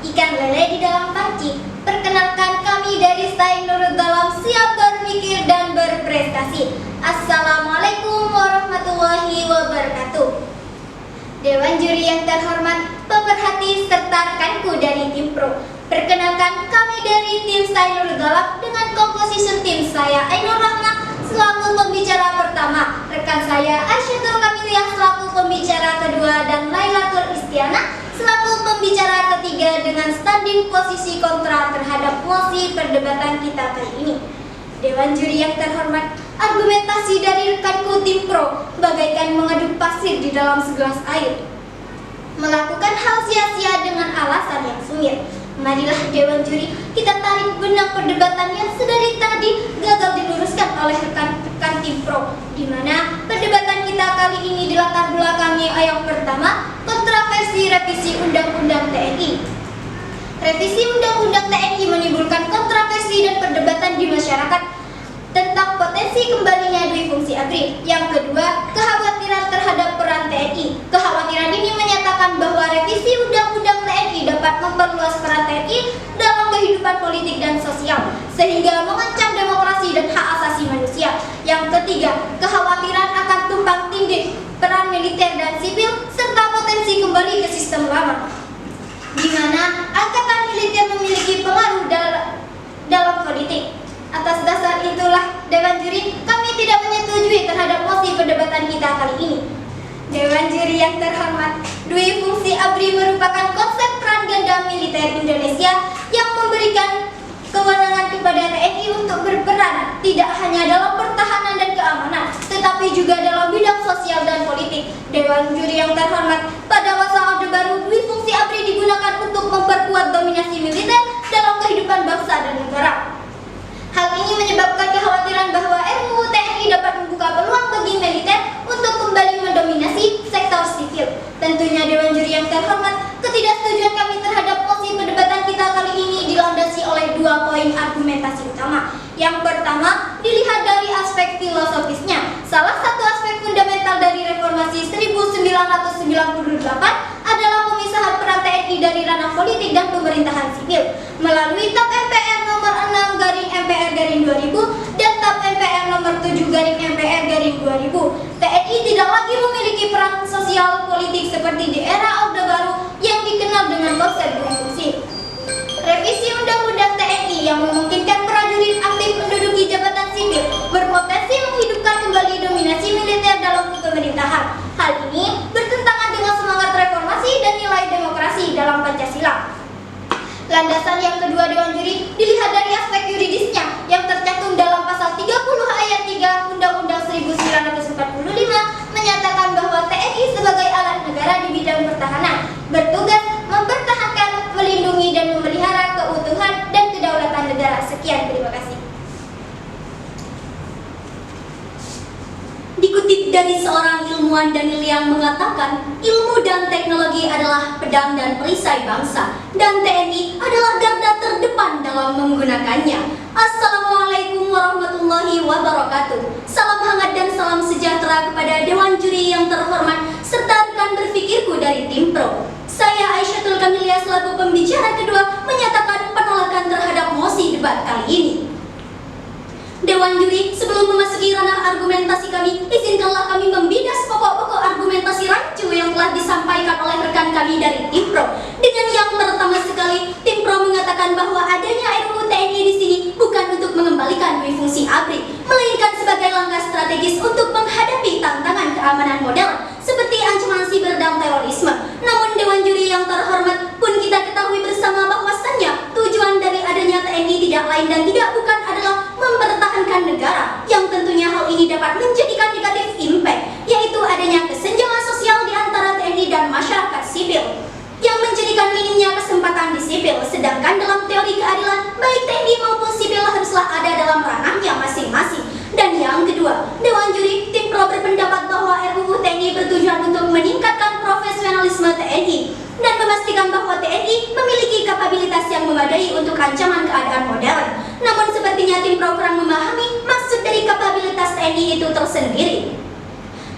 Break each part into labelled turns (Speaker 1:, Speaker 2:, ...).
Speaker 1: ikan lele di dalam panci. Perkenalkan, kami dari Stain Nurul Dalam siap berpikir dan berprestasi. Assalamualaikum warahmatullahi wabarakatuh. Dewan juri yang terhormat, pemerhati serta rekanku dari tim pro. Perkenalkan, kami dari tim Stain Nurul Dalam dengan komposisi tim saya Ainur Rahma selaku pembicara pertama, rekan saya Aisyatul Kamiliah selaku pembicara kedua, dan Lailatul Istiana selaku pembicara ketiga dengan standing posisi kontra terhadap mosi perdebatan kita kali ini. Dewan juri yang terhormat, argumentasi dari rekanku tim pro bagaikan mengaduk pasir di dalam segelas air, melakukan hal sia-sia dengan alasan yang sumir. Marilah Dewan juri, kita tarik benang perdebatan yang sedari tadi gagal diluruskan oleh rekan-rekan tim pro, di mana perdebatan kita kali ini dilatar belakangi yang pertama, kontroversi revisi Undang-Undang TNI. Revisi Undang-Undang TNI menimbulkan kontroversi dan perdebatan di masyarakat tentang potensi kembalinya dui fungsi ABRI. Yang kedua, kekhawatiran terhadap peran TNI. Kekhawatiran ini menyatakan bahwa revisi Undang-Undang TNI dapat memperluas peran TNI dalam kehidupan politik dan sosial, sehingga mengancam demokrasi dan hak asasi manusia. Yang ketiga, kekhawatiran akan tumpang tindih peran militer dan sipil serta potensi kembali ke sistem lama, di mana angkatan militer memiliki pengaruh dalam politik. Atas dasar itulah Dewan juri, kami tidak menyetujui terhadap mosi perdebatan kita kali ini. Dewan juri yang terhormat, dui fungsi ABRI merupakan konsep peran ganda militer Indonesia yang memberikan kewenangan kepada TNI untuk berperan tidak hanya dalam pertahanan dan keamanan, tetapi juga dalam bidang sosial dan politik. Dewan juri yang terhormat, pada masa Orde Baru, dui fungsi ABRI digunakan untuk memperkuat dominasi militer dalam kehidupan bangsa dan negara. Hal ini menyebabkan kekhawatiran bahwa RUU TNI dapat membuka peluang bagi militer untuk kembali mendominasi sektor sipil. Tentunya Dewan juri yang terhormat, ketidaksetujuan kami terhadap mosi perdebatan kita kali ini dilandasi oleh dua poin argumentasi utama. Yang pertama, dilihat dari aspek filosofisnya. Salah satu aspek fundamental dari reformasi 1998 adalah pemisahan peran TNI dari ranah politik dan pemerintahan sipil. Melalui TAP MPR nomor 6/MPR/2000 dan TAP MPR nomor 7/MPR/2000, TNI tidak lagi memiliki peran sosial politik seperti di era Orde Baru yang dikenal dengan konsep dui fungsi. Revisi Undang-Undang TNI yang memungkinkan prajurit aktif menduduki jabatan sipil berpotensi menghidupkan kembali dominasi militer dalam pemerintahan. Hal ini bertentangan dengan semangat reformasi dan nilai demokrasi dalam Pancasila. Landasan yang kedua Dewan juri dilihat dari aspek yuridisnya yang tercantum dalam pasal 30 ayat 3 Undang-Undang 1945 menyatakan bahwa TNI sebagai alat negara di bidang pertahanan bertugas mempertahankan, melindungi dan memelihara keutuhan dan kedaulatan negara. Sekian, terima kasih.
Speaker 2: Dikutip dari seorang ilmuwan Daniel yang mengatakan, ilmu dan teknologi adalah pedang dan perisai bangsa, dan TNI adalah garda terdepan dalam menggunakannya. Assalamualaikum warahmatullahi wabarakatuh. Salam hangat dan salam sejahtera kepada Dewan juri yang terhormat serta rekan berpikirku dari tim pro. Saya Aisyatul Kamiliah selaku pembicara kedua menyatakan penolakan terhadap mosi debat kali ini. Dewan juri, sebelum memasuki ranah argumentasi kami, izinkanlah kami membidas pokok-pokok argumentasi rancu yang telah disampaikan oleh rekan kami dari tim pro. Dengan yang pertama sekali, tim pro mengatakan bahwa adanya RUU TNI di sini bukan untuk mengembalikan dui fungsi ABRI, melainkan sebagai langkah strategis untuk menghadapi tantangan keamanan modern seperti ancaman siber dan terorisme. Namun Dewan juri yang terhormat, pun kita ketahui bersama bahwasannya tujuan dari adanya TNI tidak lain dan tidak bukan adalah mempertahankan negara, yang tentunya hal ini dapat menjadikan negatif impact, yaitu adanya kesenjangan sosial di antara TNI dan masyarakat sipil, yang menjadikan minimnya kesempatan di sipil. Sedangkan dalam teori keadilan, baik TNI maupun sipil haruslah ada dalam ranahnya masing-masing. Dan yang kedua, Dewan juri, tim pro berpendapat bahwa RUU TNI bertujuan untuk meningkatkan profesionalisme TNI dan memastikan bahwa TNI memiliki kapabilitas yang memadai untuk ancaman keadaan modern. Namun sepertinya tim pro kurang memahami maksud dari kapabilitas TNI itu tersendiri,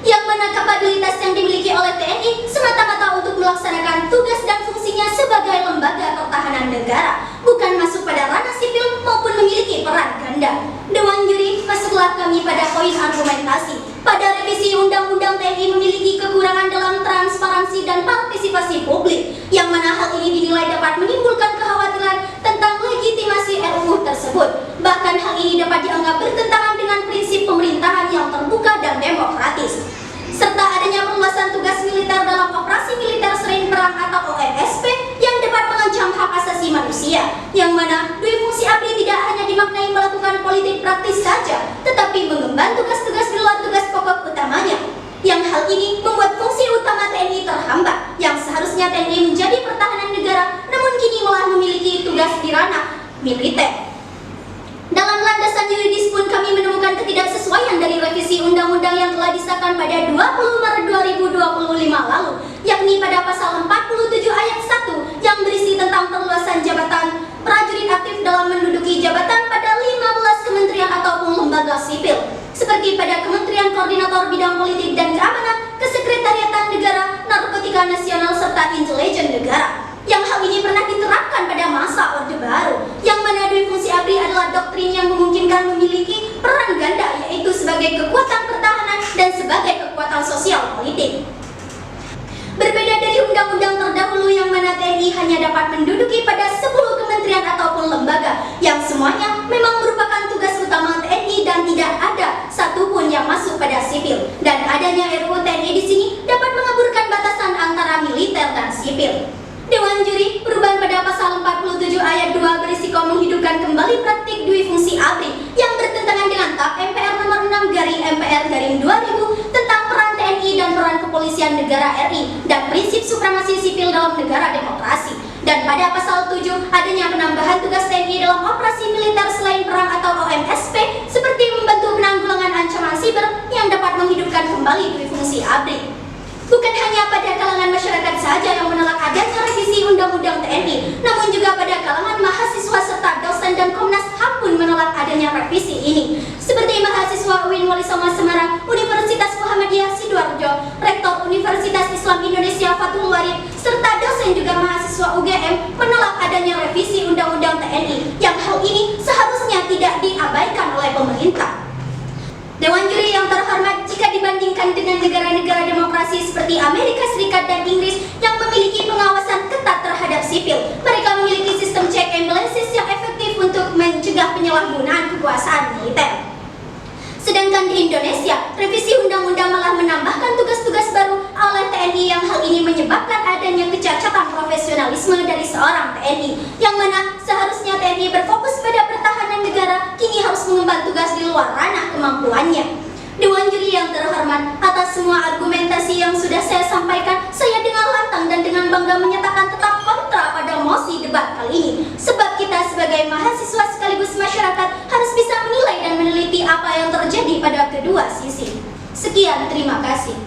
Speaker 2: yang mana kapabilitas yang dimiliki oleh TNI semata-mata untuk melaksanakan tugas dan fungsinya sebagai lembaga lembaga pertahanan negara, bukan masuk pada ranah sipil maupun memiliki peran ganda. Dewan juri, masuklah kami pada poin argumentasi. Pada revisi Undang-Undang TNI memiliki kekurangan dalam transparansi dan partisipasi publik, yang mana hal ini dinilai dapat menimbulkan kekhawatiran tentang legitimasi RUU tersebut. Bahkan hal ini dapat dianggap bertentangan dengan prinsip pemerintahan yang terbuka dan demokratis. Serta adanya perluasan tugas militer dalam operasi militer selain perang atau OMSP yang dapat mengancam hak asasi manusia, yang mana dui fungsi ABRI tidak hanya dimaknai melakukan politik praktis saja, tetapi mengemban tugas-tugas di luar tugas pokok utamanya. Yang hal ini membuat fungsi utama TNI terhambat, yang seharusnya TNI menjadi pertahanan negara, namun kini malah memiliki tugas di ranah militer. Dalam landasan yuridis pun kami menemukan ketidaksesuaian dari revisi undang-undang yang telah disahkan pada 20 Maret 2025 lalu, yakni pada pasal 47 ayat 1 yang berisi tentang perluasan jabatan prajurit aktif dalam menduduki jabatan pada 15 kementerian ataupun lembaga sipil, seperti pada Kementerian Koordinator Bidang Politik dan Keamanan, Kesekretariatan Negara, Narkotika Nasional, serta Intelijen Negara. Yang hal ini pernah diterapkan pada masa Orde Baru, yang mana dui fungsi ABRI adalah doktrin yang memungkinkan memiliki peran ganda, yaitu sebagai kekuatan pertahanan dan sebagai kekuatan sosial politik. Berbeda dari undang-undang terdahulu yang mana TNI hanya dapat menduduki pada 10 kementerian ataupun lembaga, yang semuanya memang merupakan tugas utama TNI dan tidak ada satupun yang masuk pada sipil. Dan adanya RUU TNI di sini dapat mengaburkan batasan antara militer dan sipil. Dewan juri, perubahan pada pasal 47 ayat 2 berisiko menghidupkan kembali praktik dui fungsi ABRI yang bertentangan dengan TAP MPR nomor 6/MPR/2000 tentang peran TNI dan peran kepolisian negara RI dan prinsip supremasi sipil dalam negara demokrasi. Dan pada pasal 7 adanya penambahan tugas TNI dalam operasi militer selain perang atau OMSP, seperti membantu penanggulangan ancaman siber yang dapat menghidupkan kembali dui fungsi ABRI. Bukan hanya pada kalangan masyarakat saja yang menolak adanya revisi Undang-Undang TNI, namun juga pada kalangan mahasiswa serta dosen dan Komnas HAM pun menolak adanya revisi ini. Seperti mahasiswa UIN Wali Songo Semarang, Universitas Muhammadiyah Sidoarjo, Rektor Universitas Islam Indonesia Fathul Warid, serta dosen juga mahasiswa UGM menolak adanya revisi Undang-Undang TNI, yang hal ini seharusnya tidak diabaikan oleh pemerintah. Dewan juri yang terhormat, jika dibandingkan dengan negara-negara demokrasi seperti Amerika Serikat dan Inggris yang memiliki pengawasan ketat terhadap sipil, mereka memiliki sistem check and balances yang efektif untuk mencegah penyalahgunaan kekuasaan militer. Sedangkan di Indonesia, revisi undang-undang malah menambahkan tugas-tugas baru oleh TNI yang hal ini menyebabkan adanya kecacatan profesionalisme dari seorang TNI, yang mana seharusnya TNI berfokus pada pertahanan negara, kini harus mengemban tugas di luar ranah kemampuannya. Dewan juri yang terhormat, atas semua argumentasi yang sudah saya sampaikan, saya dengan lantang dan dengan bangga menyatakan tetap kontra pada mosi debat kali ini. Sebab kita sebagai mahasiswa sekaligus masyarakat harus bisa menilai dan meneliti apa yang terjadi pada kedua sisi. Sekian, terima kasih.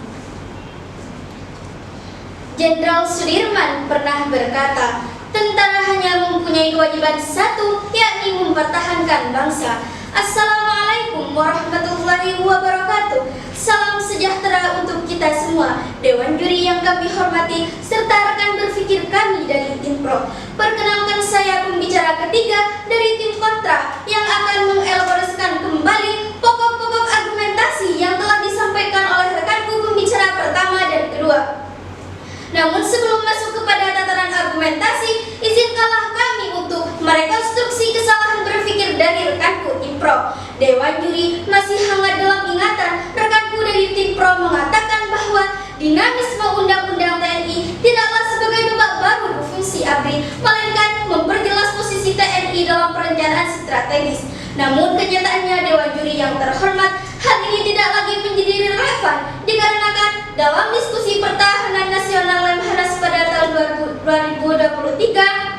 Speaker 2: Jenderal Sudirman pernah berkata, tentara hanya mempunyai kewajiban satu, yakni mempertahankan bangsa. Assalamualaikum warahmatullahi wabarakatuh. Salam sejahtera untuk kita semua, Dewan Juri yang kami hormati, serta rekan berpikir kami dari Inpro. Perkenalkan, saya pembicara ketiga dari tim kontra yang akan mengelaborasikan kembali pokok-pokok argumentasi yang telah disampaikan oleh rekanku pembicara pertama dan kedua. Namun sebelum masuk kepada tataran argumentasi, izinkanlah kami untuk merekonstruksi kesalahan berpikir dari rekanku tim Pro. Dewan juri masih hangat dalam ingatan rekanku dari tim Pro mengatakan bahwa dinamisme Undang-Undang TNI tidaklah sebagai babak baru berfungsi ABRI, melainkan memperjelas posisi TNI dalam perencanaan strategis. Namun kenyataannya, Dewan juri yang terhormat, hal ini tidak lagi menjadi relevan dikarenakan dalam diskusi pertahanan nasional Lemhanas pada tahun 2023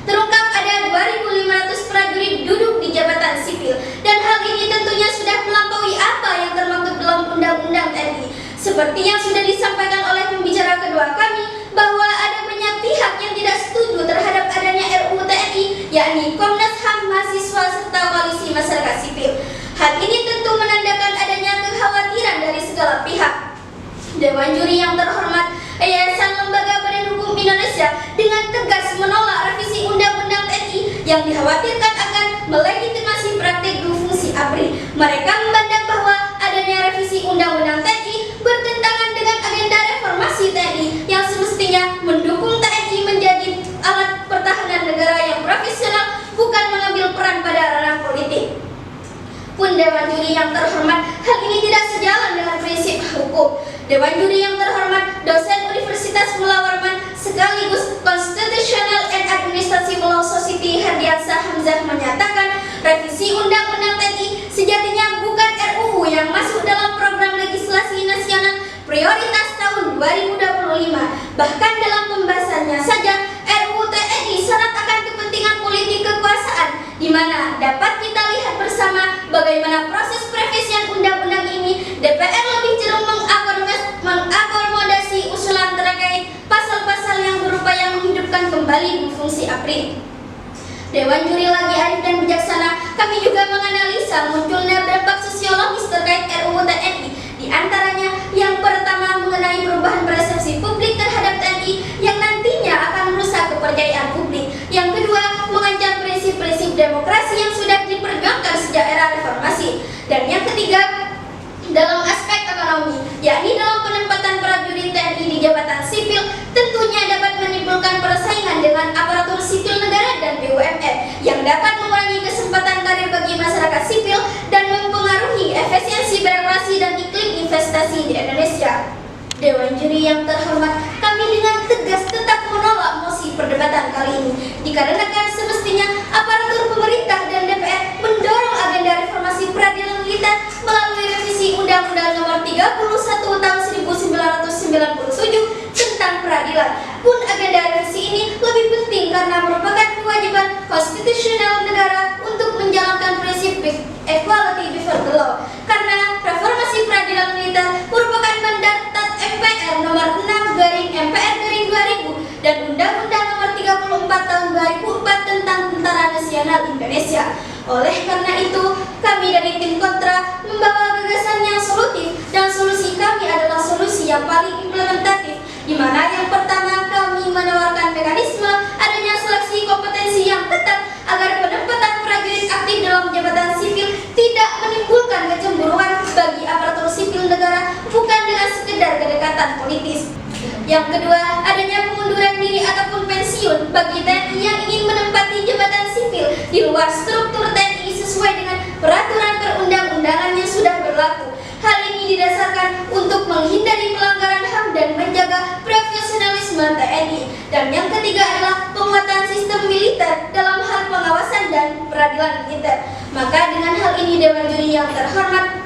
Speaker 2: terungkap ada 2.500 prajurit duduk di jabatan sipil, dan hal ini tentunya sudah melampaui apa yang termaktub dalam Undang-Undang TNI. Seperti yang sudah disampaikan oleh pembicara kedua kami, bahwa ada banyak pihak yang tidak setuju terhadap adanya RUU TNI, yakni Komnas HAM, mahasiswa, serta koalisi masyarakat sipil. Hal ini tentu menandakan adanya kekhawatiran dari segala pihak. Dewan juri yang terhormat, Yayasan Lembaga Badan Hukum Hukum Indonesia dengan tegas menolak revisi Undang-Undang TNI yang dikhawatirkan akan melegitimasi praktik dufungsi ABRI. Mereka memandang bahwa adanya revisi Undang-Undang TNI bertentangan dengan agenda reformasi TNI yang semestinya mendukung TNI menjadi alat pertahanan negara yang profesional, bukan mengambil peran pada ranah politik. Pun Dewan Juri yang terhormat, hal ini tidak sejalan dengan prinsip hukum. Dewan Juri yang terhormat, dosen Universitas Mula Warman sekaligus Constitutional and Administrative Law Society Hardiansah Hamzah menyatakan revisi Undang-Undang TNI sejatinya bukan RUU yang masuk dalam program legislasi nasional prioritas tahun 2025. Bahkan dalam pembahasannya saja RUU TNI syarat akan kepentingan politik kekuasaan, di mana dapat kita lihat bersama bagaimana proses perevisian undang-undang ini. DPR lebih cenderung mengakomodasi usulan terkait pasal-pasal yang berupaya menghidupkan kembali fungsi ABRI. Dewan Juri lagi arif dan bijaksana, kami juga menganalisa munculnya dampak sosiologis terkait RUU TNI. Di antaranya, yang pertama mengenai perubahan persepsi publik terhadap TNI yang nantinya akan merusak kepercayaan publik. Yang kedua, mengancam prinsip-prinsip demokrasi yang sudah diperjuangkan sejak era reformasi. Dan yang ketiga, dalam aspek ekonomi, yakni dalam penempatan prajurit TNI di jabatan sipil, tentunya dapat menimbulkan persaingan dengan aparatur sipil negara dan BUMN yang dapat mengurangi kesempatan karir bagi masyarakat sipil dan mempengaruhi efisiensi birokrasi dan iklim investasi di Indonesia. Dewan Juri yang terhormat, kami dengan tegas tetap menolak mosi perdebatan kali ini, dikarenakan semestinya aparatur pemerintah dan DPR mendorong agenda reformasi peradilan militer melalui revisi Undang-Undang Nomor 31 Tahun 1997 tentang peradilan. Pun agenda revisi ini lebih penting karena merupakan kewajiban konstitusional negara untuk menjalankan prinsip equality before the law. Karena reformasi peradilan militer merupakan mandat MPR Nomor 6/MPR/2000 dan Undang-Undang Nomor 34 Tahun 2004 tentang Tentara Nasional Indonesia. Oleh karena itu, kami dari tim kontra membawa gagasan yang solutif, dan solusi kami adalah solusi yang paling implementatif, di mana yang pertama kami menawarkan mekanisme adanya seleksi kompetensi yang ketat agar penempatan prajurit aktif dalam jabatan sipil tidak menimbulkan kecemburuan bagi aparatur sipil negara, bukan dengan sekedar kedekatan politis. Yang kedua, adanya pengunduran diri ataupun pensiun bagi TNI yang ingin menempati jabatan sipil di luar struktur TNI sesuai dengan peraturan perundang-undangan yang sudah berlaku. Hal ini didasarkan untuk menghindari pelanggaran HAM dan menjaga profesionalisme TNI. Dan yang ketiga adalah penguatan sistem militer dalam hal pengawasan dan peradilan militer. Maka dengan hal ini Dewan Juri yang terhormat,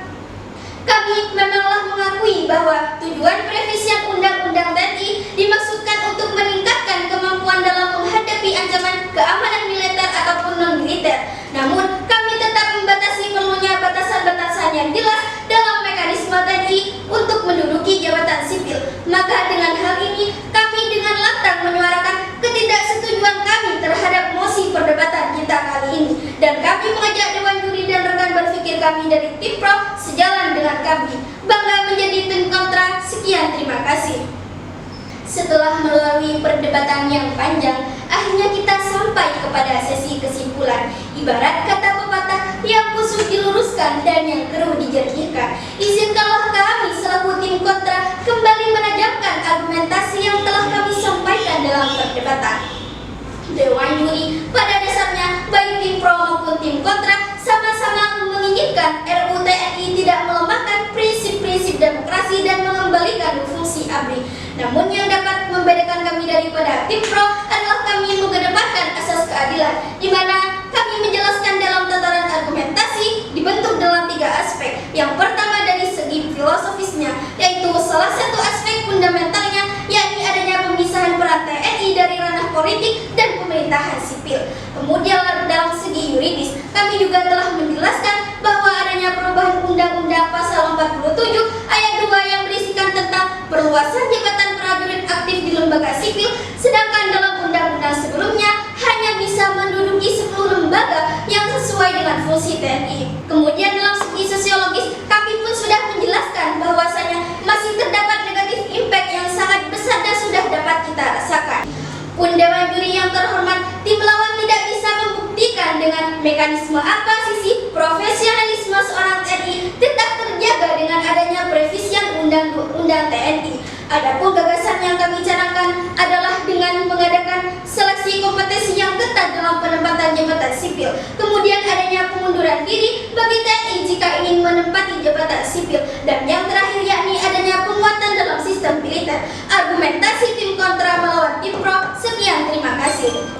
Speaker 2: kami memanglah mengakui bahwa tujuan perevisian Undang-Undang TNI dimaksudkan untuk meningkatkan kemampuan dalam menghadapi ancaman keamanan militer ataupun non-militer. Namun, kami tetap membatasi perlunya batasan-batasan yang jelas dalam mekanisme TNI untuk menduduki jabatan sipil. Maka dengan hal ini, kami dengan lantang menyuarakan ketidaksetujuan kami terhadap mosi perdebatan kita kali ini. Dan kami mengajak Dewan Juri dan rekan berpikir kami dari tim pro sejalan dengan kami. Bangga menjadi tim kontra. Sekian, terima kasih. Setelah melalui perdebatan yang panjang, akhirnya kita sampai kepada sesi kesimpulan. Ibarat kata pepatah, yang busuk diluruskan dan yang keruh dijernikan. Izinkanlah kami selaku tim kontra kembali menajamkan argumentasi yang telah kami sampaikan dalam perdebatan. Dewan Juri pada dasarnya baik tim pro maupun tim kontra sama-sama menginginkan RUU TNI tidak melemahkan prinsip-prinsip demokrasi dan mengembalikan fungsi ABRI. Namun yang dapat membedakan kami daripada tim pro adalah kami mengedepankan asas keadilan, di mana kami menjelaskan dalam tataran argumentasi dibentuk dalam 3 aspek. Yang pertama dari segi filosofisnya, yaitu salah satu aspek fundamentalnya, yakni adanya pemisahan peran TNI dari ranah politik dan pemerintahan sipil. Kemudian dalam segi yuridis, kami juga telah menjelaskan bahwa adanya perubahan Undang-Undang Pasal 47 Ayat 2 yang berisikan tentang perluasan jabatan prajurit aktif di lembaga sipil, sedangkan dalam undang-undang sebelumnya hanya bisa menduduki 10 lembaga yang sesuai dengan fungsi TNI. Kemudian dalam segi sosiologis, kami pun sudah menjelaskan bahwasanya masih terdapat negatif impact yang sangat besar dan sudah dapat kita rasakan. apa sisi profesionalisme seorang TNI tetap terjaga dengan adanya perevisian Undang-Undang TNI. Adapun gagasan yang kami canangkan adalah dengan mengadakan seleksi kompetensi yang ketat dalam penempatan jabatan sipil. Kemudian adanya pengunduran diri bagi TNI jika ingin menempati jabatan sipil. Dan yang terakhir yakni adanya penguatan dalam sistem militer. Argumentasi tim kontra melawan tim pro. Sekian, terima kasih.